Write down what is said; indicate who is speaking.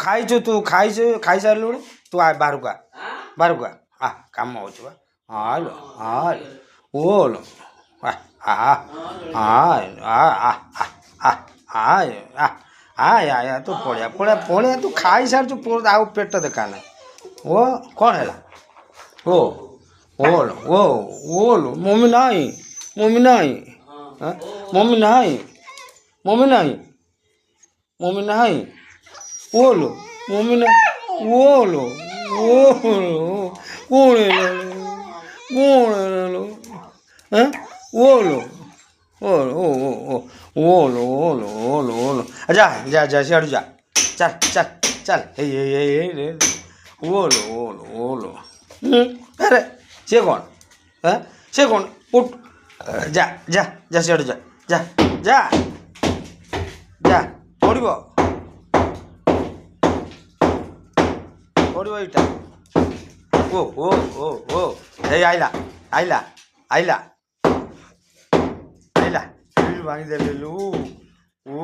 Speaker 1: ଖାଇଛୁ ତୁ ଖାଇଛୁ ଖାଇସାରିଲୁଣି ତୁ ଆ ବାହାରକୁ ବାହାରକୁ କାମ ହେଉଛି ବା ହାଲୋ ହାଲୋ ଓଲୋ ଆ ତୁ ପଳେଆ ପଳେଆ ପଳେଆ ତୁ ଖାଇସାରିଛୁ ଆଉ ପେଟ ଦେଖା ନାହିଁ ଓ କ'ଣ ହେଲା ଓ ଓଲୋ ଓଲୋ ମମି ନାହିଁ ମମି ନାହିଁ ମମି ନାହିଁ ମମି ନାହିଁ ମମି ନାହିଁ ଓଲୋ ମମି ନା ଓଲୋ ଓଲୋ କ'ଣ ହେଲାଲୋ ଓଲୋ ଓଲୋ ଓଲୋ ଓଲୋ ଓଲୋ ଓଲୋ ଯା ଯା ଯା ସିଆଡ଼ୁ ଯା ଚାଲ ଚାଲ ଚାଲ ହେଇ ଓଲୋ ଓଲୋ ଓଲୋ ଆରେ ସେ କ'ଣ ସେ କ'ଣ ଉଠ ଯା ଯା ଯା ସିଆଡ଼ୁ ଯା ଯା ଯା ଯା ପଡ଼ିବ ପଡ଼ିବ ଏଇଟା ଓ ହେଇ ଆଇଲା ଆଇଲା ଆଇଲା ଆଇଲା ଭାଙ୍ଗିଦେଲୁ ଓ